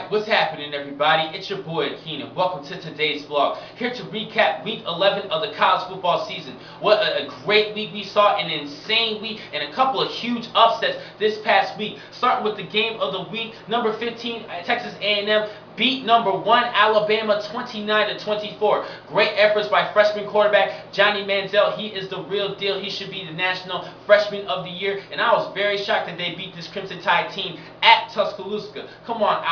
Alright, what's happening everybody? It's your boy Keenan. Welcome to today's vlog. Here to recap week 11 of the college football season. What a great week we saw, an insane week, and a couple of huge upsets this past week. Starting with the game of the week, number 15, Texas A&M beat number 1 Alabama 29-24. Great efforts by freshman quarterback Johnny Manziel. He is the real deal. He should be the National Freshman of the Year. And I was very shocked that they beat this Crimson Tide team at Tuscaloosa. Come on,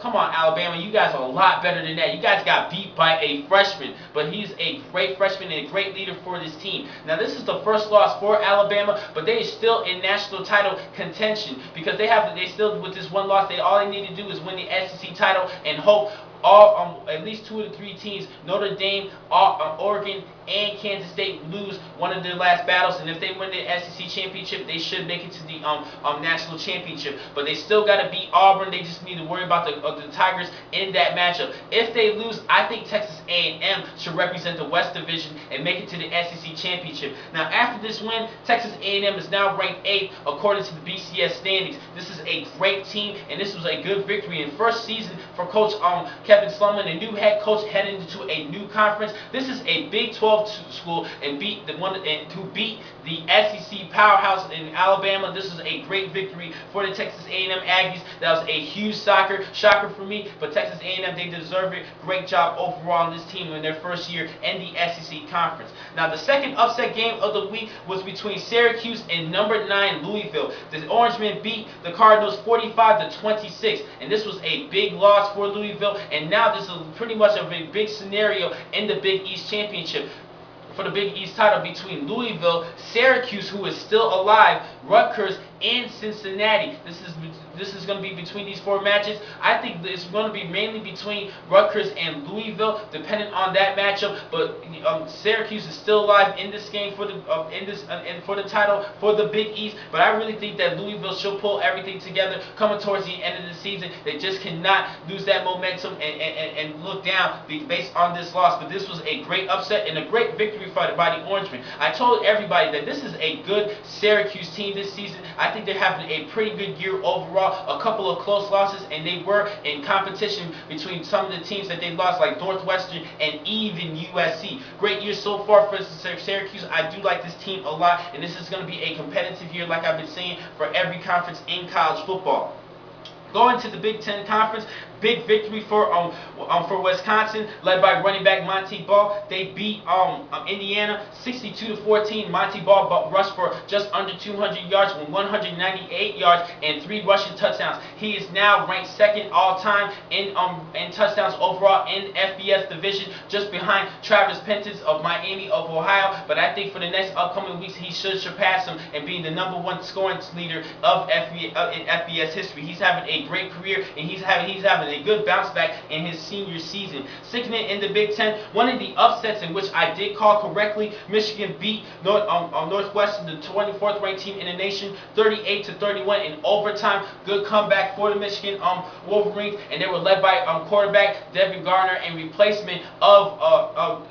come on, Alabama. You guys are a lot better than that. You guys got beat by a freshman, but he's a great freshman and a great leader for this team. Now, this is the first loss for Alabama, but they are still in national title contention because they still with this one loss. All they need to do is win the SEC title and hope at least 2 of the 3 teams, Notre Dame, Oregon, and Kansas State, lose one of their last battles. And if they win the SEC championship, they should make it to the national championship. But they still got to beat Auburn. They just need to worry about the Tigers in that matchup. If they lose, I think Texas A&M should represent the West Division and make it to the SEC championship. Now, after this win, Texas A&M is now ranked 8th according to the BCS standings. This is a great team, and this was a good victory in first season for Coach Kevin Slumman, a new head coach heading into a new conference. This is a Big 12 school and beat the SEC powerhouse in Alabama. This is a great victory for the Texas A&M Aggies. That was a huge shocker for me, but Texas A&M, they deserve it. Great job overall on this team in their first year in the SEC conference. Now, the second upset game of the week was between Syracuse and number 9 Louisville. The Orangemen beat the Cardinals 45-26, and this was a big loss for Louisville. And now this is pretty much a big scenario in the Big East Championship for the Big East title between Louisville, Syracuse, who is still alive, Rutgers, and Cincinnati. This is going to be between these 4 matches. I think it's going to be mainly between Rutgers and Louisville, depending on that matchup. But Syracuse is still alive in this game for the title for the Big East. But I really think that Louisville should pull everything together coming towards the end of the season. They just cannot lose that momentum and look down based on this loss. But this was a great upset and a great victory by the Orangemen. I told everybody that this is a good Syracuse team this season. I think they're having a pretty good year overall. A couple of close losses, and they were in competition between some of the teams that they lost, like Northwestern and even USC. Great year so far for Syracuse. I do like this team a lot, and this is going to be a competitive year, like I've been saying, for every conference in college football. Going to the Big Ten Conference, big victory for Wisconsin, led by running back Monty Ball. They beat Indiana 62-14. Monty Ball rushed for just under 200 yards with 198 yards and 3 rushing touchdowns. He is now ranked 2nd all-time in touchdowns overall in FBS division, just behind Travis Pentis of Miami of Ohio. But I think for the next upcoming weeks, he should surpass him and be the #1 scoring leader of FBS history. He's having a great career, and he's having a good bounce back in his senior season. Sticking it in the Big Ten, one of the upsets in which I did call correctly, Michigan beat Northwestern, the 24th ranked team in the nation, 38-31 in overtime. Good comeback for the Michigan Wolverines, and they were led by quarterback Devin Gardner and replacement of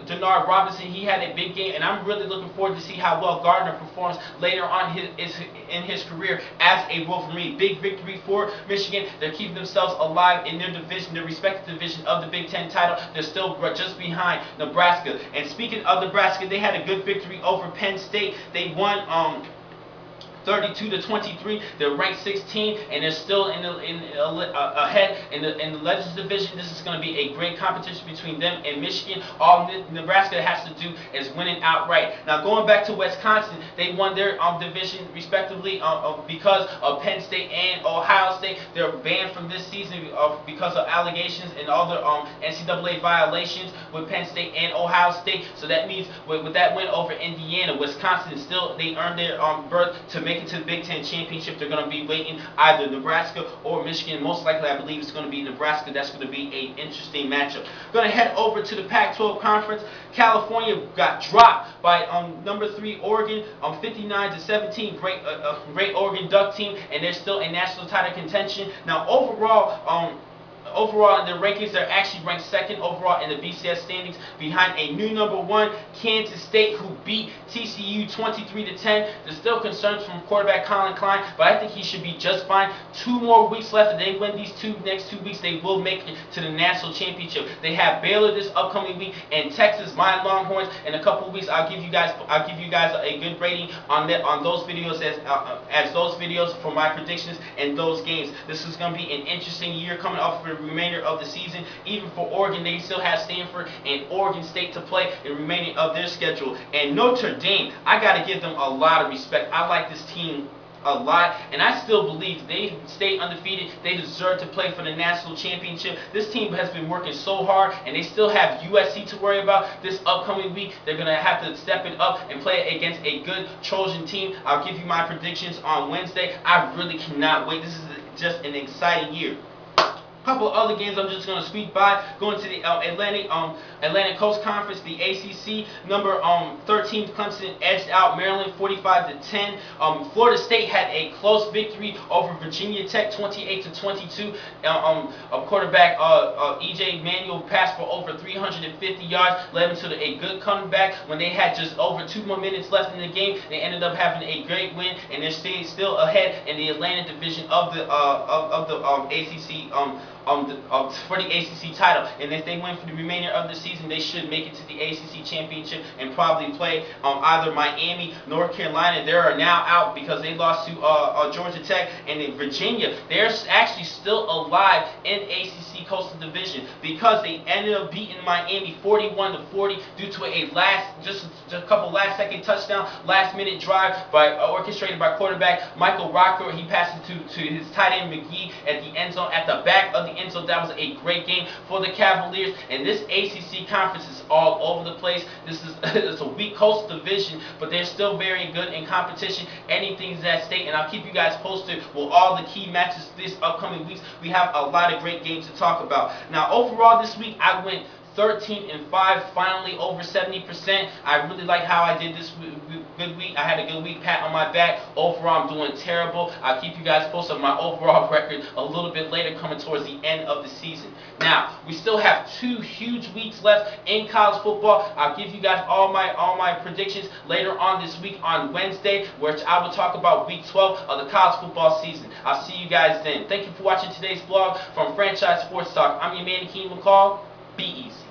Denard Robinson. He had a big game, and I'm really looking forward to see how well Gardner performs later on in his career as a Wolverine. Big victory for Michigan. They're keeping themselves alive in their division, their respective division of the Big Ten title. They're still just behind Nebraska. And speaking of Nebraska, they had a good victory over Penn State. They won 32-23. They're ranked 16, and they're still ahead in the Legends division. This is going to be a great competition between them and Michigan. All Nebraska has to do is win it outright. Now, going back to Wisconsin, they won their division respectively because of Penn State and Ohio State. They're banned from this season because of allegations and other NCAA violations with Penn State and Ohio State. So that means with that win over Indiana, Wisconsin they earned their berth to make it to the Big Ten Championship. They're going to be waiting either Nebraska or Michigan. Most likely, I believe it's going to be Nebraska. That's going to be an interesting matchup. Going to head over to the Pac-12 Conference. California got dropped by number 3 Oregon 59-17. Great Oregon Duck team, and they're still in national title contention. Now, overall, overall in the rankings, they're actually ranked second overall in the BCS standings, behind a new number 1 Kansas State, who beat TCU 23-10. There's still concerns from quarterback Colin Klein, but I think he should be just fine. 2 more weeks left. If they win these next two weeks, they will make it to the national championship. They have Baylor this upcoming week and Texas, my Longhorns. In a couple of weeks, I'll give you guys a good rating on those videos as those videos for my predictions and those games. This is going to be an interesting year coming up for the remainder of the season. Even for Oregon, they still have Stanford and Oregon State to play in the remaining of their schedule. And Notre Dame, I got to give them a lot of respect. I like this team a lot, and I still believe they stay undefeated. They deserve to play for the national championship. This team has been working so hard, and they still have USC to worry about this upcoming week. They're going to have to step it up and play against a good Trojan team. I'll give you my predictions on Wednesday. I really cannot wait. This is just an exciting year. Couple of other games I'm just going to sweep by. Going to the Atlantic Coast Conference, the ACC. Number 13 Clemson edged out Maryland 45-10. Florida State had a close victory over Virginia Tech 28-22. Quarterback E.J. Manuel passed for over 350 yards, led them to a good comeback. When they had just over 2 more minutes left in the game, they ended up having a great win, and they're still ahead in the Atlantic Division of the ACC. For the ACC title, and if they win for the remainder of the season, they should make it to the ACC championship and probably play either Miami, North Carolina. They are now out because they lost to Georgia Tech, and in Virginia, they're actually still alive in ACC Coastal Division because they ended up beating Miami 41-40 due to just a couple last-second touchdown, last-minute drive orchestrated by quarterback Michael Rocker. He passed it to his tight end McGee at the end zone, at the back of the end zone. That was a great game for the Cavaliers, and this ACC conference is all over the place. This is it's a weak Coastal Division, but they're still very good in competition. Anything's at stake, and I'll keep you guys posted with all the key matches this upcoming weeks. We have a lot of great games to talk about. Now, overall this week, I went 13-5, finally over 70%. I really like how I did this good week. I had a good week, pat on my back. Overall, I'm doing terrible. I'll keep you guys posted on my overall record a little bit later, coming towards the end of the season. Now, we still have 2 huge weeks left in college football. I'll give you guys all my predictions later on this week on Wednesday, which I will talk about week 12 of the college football season. I'll see you guys then. Thank you for watching today's vlog from Franchise Sports Talk. I'm your man, Akeem McCall. Be easy.